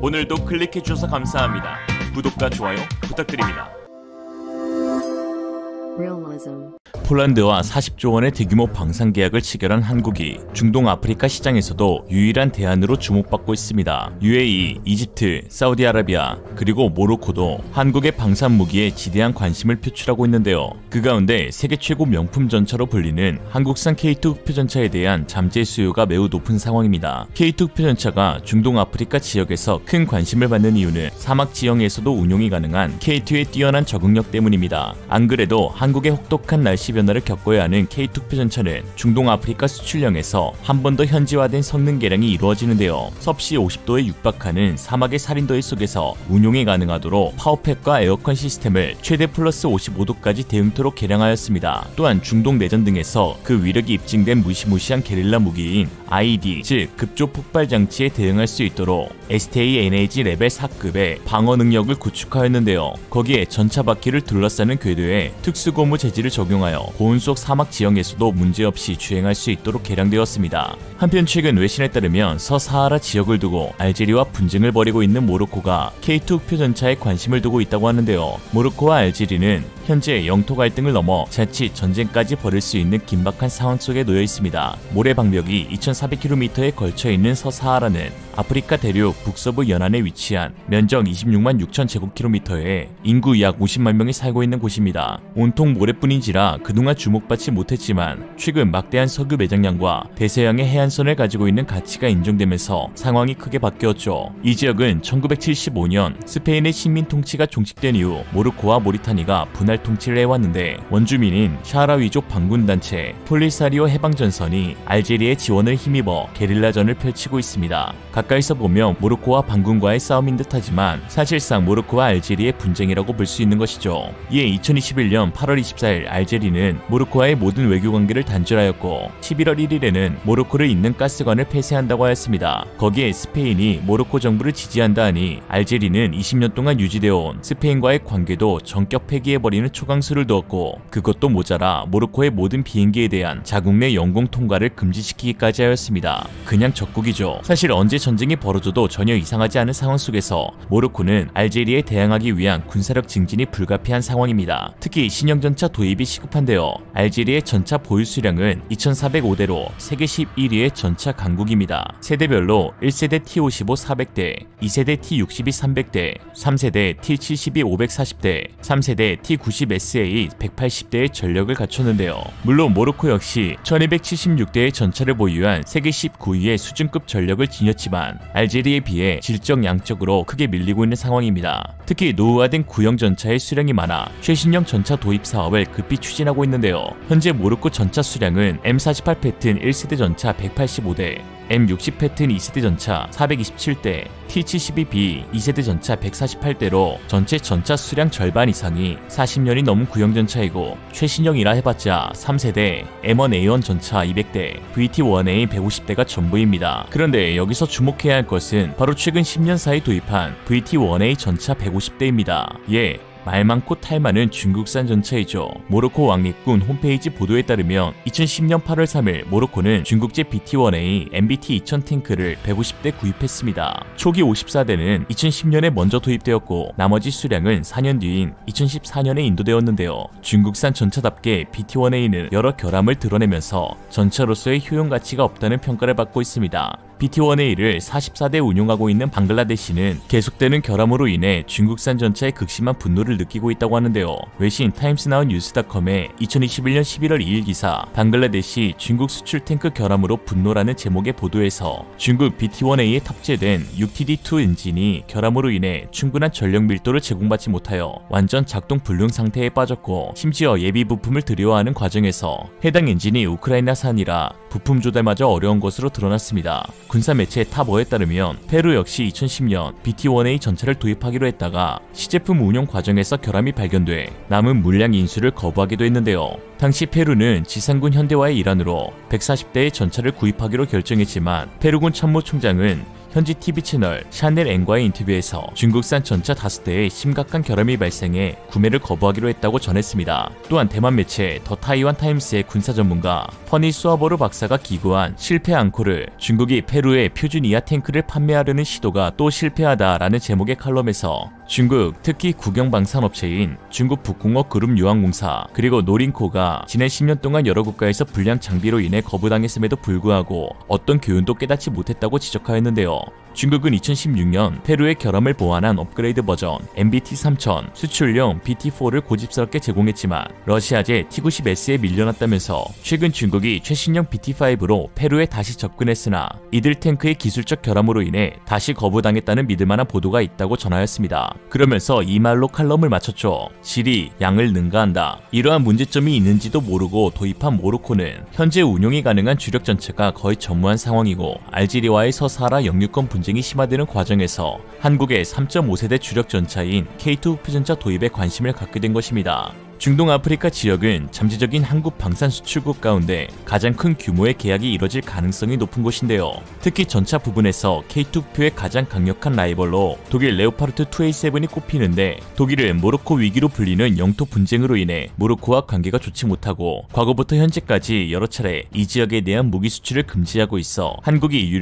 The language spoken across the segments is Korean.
오늘도 클릭해주셔서 감사합니다. 구독과 좋아요 부탁드립니다. 폴란드와 40조 원의 대규모 방산 계약을 체결한 한국이 중동 아프리카 시장에서도 유일한 대안으로 주목받고 있습니다. UAE, 이집트, 사우디아라비아, 그리고 모로코도 한국의 방산 무기에 지대한 관심을 표출하고 있는데요. 그 가운데 세계 최고 명품 전차로 불리는 한국산 K2 흑표전차에 대한 잠재 수요가 매우 높은 상황입니다. K2 흑표전차가 중동 아프리카 지역에서 큰 관심을 받는 이유는 사막 지형에서도 운용이 가능한 K2의 뛰어난 적응력 때문입니다. 안 그래도 한국의 혹독한 날씨 변화를 겪어야 하는 K2 흑표전차는 중동 아프리카 수출량에서 한 번 더 현지화된 성능 개량이 이루어지는데요. 섭씨 50도에 육박하는 사막의 살인더위 속에서 운용이 가능하도록 파워팩과 에어컨 시스템을 최대 플러스 55도까지 대응토록 개량하였습니다. 또한 중동 내전 등에서 그 위력이 입증된 무시무시한 게릴라 무기인 IED, 즉 급조 폭발 장치에 대응할 수 있도록 STA-NAG 레벨 4급의 방어 능력을 구축하였는데요. 거기에 전차 바퀴를 둘러싸는 궤도에 특수고무 재질을 적용하여 고온 속 사막 지형에서도 문제없이 주행할 수 있도록 개량되었습니다. 한편 최근 외신에 따르면 서사하라 지역을 두고 알제리와 분쟁을 벌이고 있는 모로코가 K2 흑표전차에 관심을 두고 있다고 하는데요. 모로코와 알제리는 현재 영토 갈등을 넘어 자칫 전쟁까지 벌일 수 있는 긴박한 상황 속에 놓여 있습니다. 모래 방벽이 2400km에 걸쳐 있는 서사하라는 아프리카 대륙 북서부 연안에 위치한 면적 26만 6천 제곱킬로미터에 인구 약 50만 명이 살고 있는 곳입니다. 온통 모래뿐인지라 그동안 주목받지 못했지만 최근 막대한 석유 매장량과 대서양의 해안선을 가지고 있는 가치가 인정되면서 상황이 크게 바뀌었죠. 이 지역은 1975년 스페인의 식민 통치가 종식된 이후 모로코와 모리타니가 분할 통치를 해왔는데 원주민인 샤라위족 반군단체 폴리사리오 해방전선이 알제리의 지원을 힘입어 게릴라전을 펼치고 있습니다. 가까이서 보면 모로코와 반군과의 싸움인 듯하지만 사실상 모로코와 알제리의 분쟁이라고 볼 수 있는 것이죠. 이에 2021년 8월 24일 알제리는 모로코와의 모든 외교관계를 단절하였고 11월 1일에는 모로코를 잇는 가스관을 폐쇄한다고 하였습니다. 거기에 스페인이 모로코 정부를 지지한다 하니 알제리는 20년 동안 유지되어 온 스페인과의 관계도 전격 폐기해버리는 초강수를 두었고 그것도 모자라 모로코의 모든 비행기에 대한 자국 내 영공 통과를 금지시키기까지 하였습니다. 그냥 적국이죠. 사실 언제 전쟁이 벌어져도 전혀 이상하지 않은 상황 속에서 모로코는 알제리에 대항하기 위한 군사력 증진이 불가피한 상황입니다. 특히 신형전차 도입이 시급한데요. 알제리의 전차 보유 수량은 2405대로 세계 11위의 전차 강국입니다. 세대별로 1세대 T55 400대, 2세대 T62 300대, 3세대 T72 540대, 3세대 T90SA 180대의 전력을 갖췄는데요. 물론 모로코 역시 1276대의 전차를 보유한 세계 19위의 수준급 전력을 지녔지만 알제리에 비해 질적 양적으로 크게 밀리고 있는 상황입니다. 특히 노후화된 구형 전차의 수량이 많아 최신형 전차 도입 사업을 급히 추진하고 있는데요. 현재 모로코 전차 수량은 M48 패튼 1세대 전차 185대, M60 패튼 2세대 전차 427대, T72B 2세대 전차 148대로 전체 전차 수량 절반 이상이 40년이 넘은 구형 전차이고 최신형이라 해봤자 3세대 M1A1 전차 200대, VT1A 150대가 전부입니다. 그런데 여기서 주목해야 할 것은 바로 최근 10년 사이 도입한 VT1A 전차 150대입니다. 예, 말 많고 탈 많은 중국산 전차이죠. 모로코 왕립군 홈페이지 보도에 따르면 2010년 8월 3일 모로코는 중국제 BT-1A MBT-2000 탱크를 150대 구입했습니다. 초기 54대는 2010년에 먼저 도입되었고 나머지 수량은 4년 뒤인 2014년에 인도되었는데요. 중국산 전차답게 BT-1A는 여러 결함을 드러내면서 전차로서의 효용 가치가 없다는 평가를 받고 있습니다. BT-1A를 44대 운용하고 있는 방글라데시는 계속되는 결함으로 인해 중국산 전차에 극심한 분노를 느끼고 있다고 하는데요. 외신 타임스나우 뉴스닷컴의 2021년 11월 2일 기사 방글라데시 중국 수출 탱크 결함으로 분노라는 제목의 보도에서 중국 BT-1A에 탑재된 6TD2 엔진이 결함으로 인해 충분한 전력 밀도를 제공받지 못하여 완전 작동 불능 상태에 빠졌고 심지어 예비 부품을 들여와하는 과정에서 해당 엔진이 우크라이나산이라 부품 조달마저 어려운 것으로 드러났습니다. 군사 매체 타버에 따르면 페루 역시 2010년 BT-1A 전차를 도입하기로 했다가 시제품 운용 과정에서 결함이 발견돼 남은 물량 인수를 거부하기도 했는데요. 당시 페루는 지상군 현대와의 일환으로 140대의 전차를 구입하기로 결정했지만 페루군 참모총장은 현지 TV 채널 샤넬N과의 인터뷰에서 중국산 전차 5대에 심각한 결함이 발생해 구매를 거부하기로 했다고 전했습니다. 또한 대만 매체 더 타이완 타임스의 군사 전문가 퍼니 수아보르 박사가 기고한 실패 앙코르, 중국이 페루에 표준 이하 탱크를 판매하려는 시도가 또 실패하다라는 제목의 칼럼에서 중국, 특히 국영방산업체인 중국 북공업 그룹 유황공사 그리고 노린코가 지난 10년 동안 여러 국가에서 불량 장비로 인해 거부당했음에도 불구하고 어떤 교훈도 깨닫지 못했다고 지적하였는데요. 중국은 2016년 페루의 결함을 보완한 업그레이드 버전 MBT-3000 수출용 BT-4를 고집스럽게 제공했지만 러시아제 T-90S에 밀려났다면서 최근 중국이 최신형 BT-5로 페루에 다시 접근했으나 이들 탱크의 기술적 결함으로 인해 다시 거부당했다는 믿을만한 보도가 있다고 전하였습니다. 그러면서 이 말로 칼럼을 마쳤죠. 질이 양을 능가한다. 이러한 문제점이 있는지도 모르고 도입한 모로코는 현재 운용이 가능한 주력 전차가 거의 전무한 상황이고 알제리와의 서사하라 영유권 분쟁이 심화되는 과정에서 한국의 3.5세대 주력 전차인 K2 표전차 도입에 관심을 갖게 된 것입니다. 중동 아프리카 지역은 잠재적인 한국 방산 수출국 가운데 가장 큰 규모의 계약이 이뤄질 가능성이 높은 곳인데요. 특히 전차 부분에서 K2표의 가장 강력한 라이벌로 독일 레오파르트 2A7이 꼽히는데 독일은 모로코 위기로 불리는 영토 분쟁으로 인해 모로코와 관계가 좋지 못하고 과거부터 현재까지 여러 차례 이 지역에 대한 무기 수출을 금지하고 있어 한국이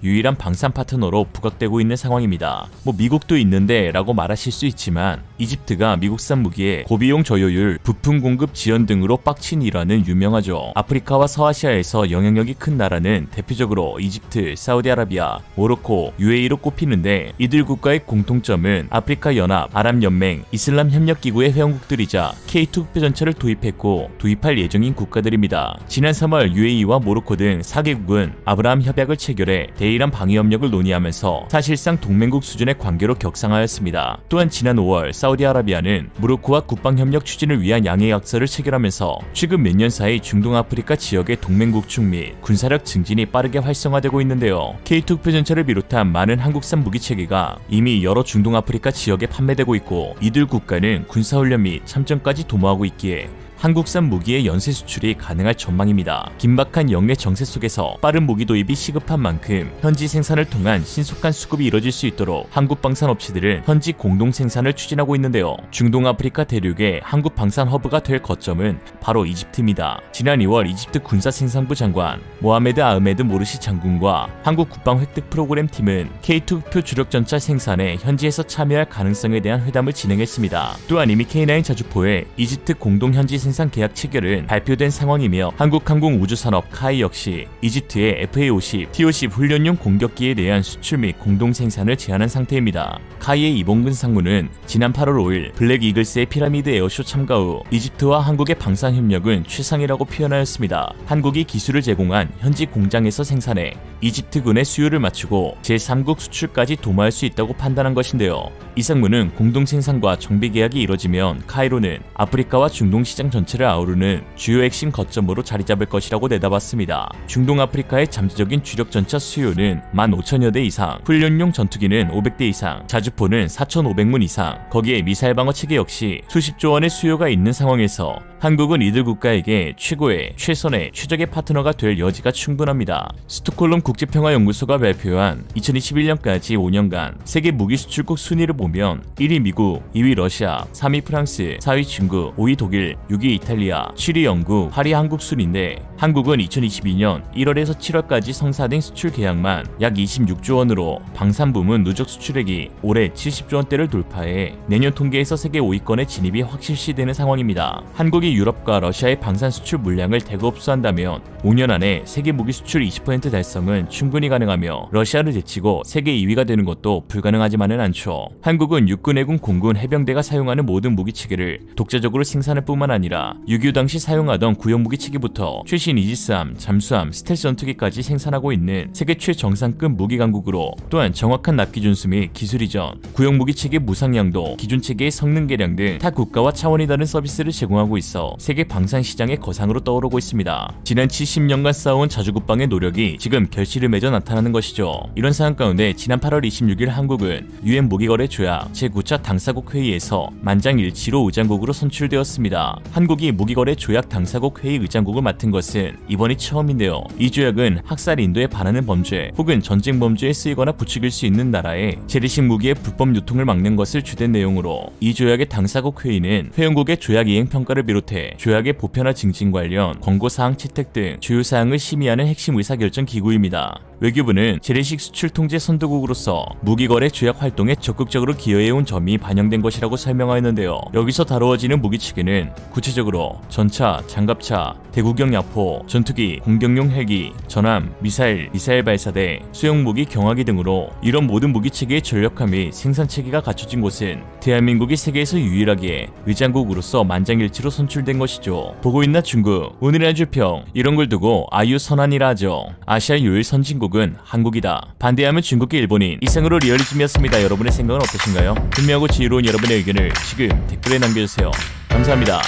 유일한 방산 파트너로 부각되고 있는 상황입니다. 미국도 있는데 라고 말하실 수 있지만 이집트가 미국산 무기에 고비용 저효율, 부품 공급 지연 등으로 빡친 일화는 유명하죠. 아프리카와 서아시아에서 영향력이 큰 나라는 대표적으로 이집트, 사우디아라비아, 모로코, UAE로 꼽히는데 이들 국가의 공통점은 아프리카 연합, 아랍연맹, 이슬람 협력기구의 회원국들이자 K2 표전차를 도입했고 도입할 예정인 국가들입니다. 지난 3월 UAE와 모로코 등 4개국은 아브라함 협약을 체결해 대이란 방위 협력을 논의하면서 사실상 동맹국 수준의 관계로 격상하였습니다. 또한 지난 5월 사우디아라비아는 모로코와 국방협력 추진을 위한 양해약서를 체결하면서 최근 몇 년 사이 중동 아프리카 지역의 동맹국축 및 군사력 증진이 빠르게 활성화되고 있는데요. K2 표전차를 비롯한 많은 한국산 무기체계가 이미 여러 중동 아프리카 지역에 판매되고 있고 이들 국가는 군사훈련 및 참전까지 도모하고 있기에 한국산 무기의 연쇄 수출이 가능할 전망입니다. 긴박한 영내 정세 속에서 빠른 무기 도입이 시급한 만큼 현지 생산을 통한 신속한 수급이 이뤄질 수 있도록 한국 방산 업체들은 현지 공동 생산을 추진하고 있는데요. 중동 아프리카 대륙의 한국 방산 허브가 될 거점은 바로 이집트입니다. 지난 2월 이집트 군사생산부 장관 모하메드 아흐메드 모르시 장군과 한국 국방 획득 프로그램 팀은 K2표 주력 전차 생산에 현지에서 참여할 가능성에 대한 회담을 진행했습니다. 또한 이미 K9 자주포의 이집트 공동 현지 생산 계약 체결은 발표된 상황이며 한국항공우주산업 카이 역시 이집트의 FA-50, T-50 훈련용 공격기에 대한 수출 및 공동 생산을 제안한 상태입니다. 카이의 이봉근 상무는 지난 8월 5일 블랙 이글스의 피라미드 에어쇼 참가 후 이집트와 한국의 방산 협력은 최상이라고 표현하였습니다. 한국이 기술을 제공한 현지 공장에서 생산해 이집트군의 수요를 맞추고 제3국 수출까지 도모할 수 있다고 판단한 것인데요. 이 상무는 공동 생산과 정비 계약이 이뤄지면 카이로는 아프리카와 중동 시장 전체를 아우르는 주요 핵심 거점으로 자리 잡을 것이라고 내다봤습니다. 중동 아프리카의 잠재적인 주력 전차 수요는 15,000여 대 이상, 훈련용 전투기는 500대 이상, 자주포는 4,500문 이상, 거기에 미사일 방어 체계 역시 수십조 원의 수요가 있는 상황에서 한국은 이들 국가에게 최선의 최적의 파트너가 될 여지가 충분합니다. 스톡홀름 국제평화연구소가 발표한 2021년까지 5년간 세계 무기 수출국 순위를 보면 1위 미국, 2위 러시아, 3위 프랑스, 4위 중국, 5위 독일, 6위 이탈리아, 7위 영국, 8위 한국 순인데 한국은 2022년 1월에서 7월까지 성사된 수출 계약만 약 26조 원으로 방산 부문 누적 수출액이 올해 70조 원대를 돌파해 내년 통계에서 세계 5위권의 진입이 확실시되는 상황입니다. 한국이 유럽과 러시아의 방산 수출 물량을 대거 흡수한다면 5년 안에 세계 무기 수출 20% 달성은 충분히 가능하며 러시아를 제치고 세계 2위가 되는 것도 불가능하지만은 않죠. 한국은 육군, 해군, 공군, 해병대가 사용하는 모든 무기체계를 독자적으로 생산할 뿐만 아니라 6.25 당시 사용하던 구형 무기체계부터 최신 이지스함, 잠수함, 스텔스 전투기까지 생산하고 있는 세계 최정상급 무기 강국으로 또한 정확한 납기 준수 및 기술 이전, 구형 무기체계 무상양도, 기존 체계의 성능 개량 등 타 국가와 차원이 다른 서비스를 제공하고 있어 하면서 세계 방산 시장의 거상으로 떠오르고 있습니다. 지난 70년간 쌓아온 자주국방의 노력이 지금 결실을 맺어 나타나는 것이죠. 이런 상황 가운데 지난 8월 26일 한국은 유엔 무기거래 조약 제9차 당사국 회의에서 만장일치로 의장국으로 선출되었습니다. 한국이 무기거래 조약 당사국 회의 의장국을 맡은 것은 이번이 처음인데요. 이 조약은 학살 인도에 반하는 범죄 혹은 전쟁 범죄에 쓰이거나 부추길 수 있는 나라에 재래식 무기의 불법 유통을 막는 것을 주된 내용으로, 이 조약의 당사국 회의는 회원국의 조약 이행 평가를 비롯해 조약의 보편화 증진 관련 권고사항 채택 등 주요 사항을 심의하는 핵심 의사결정 기구입니다. 외교부는 재래식 수출 통제 선도국으로서 무기거래 조약 활동에 적극적으로 기여해온 점이 반영된 것이라고 설명하였는데요. 여기서 다루어지는 무기체계는 구체적으로 전차, 장갑차, 대구경 야포, 전투기, 공격용 헬기, 전함, 미사일 발사대, 수용무기, 경화기 등으로 이런 모든 무기체계의 전력화 및 생산체계가 갖춰진 곳은 대한민국이 세계에서 유일하게 의장국으로서 만장일치로 선출된 것이죠. 보고 있나 중국? 오늘의 한줄평. 이런 걸 두고 아유 선안이라 하죠. 아시아 유일 선진국은 한국이다. 반대하면 중국과 일본인. 이상으로 리얼리즘이었습니다. 여러분의 생각은 어떠신가요? 분명하고 지혜로운 여러분의 의견을 지금 댓글에 남겨주세요. 감사합니다.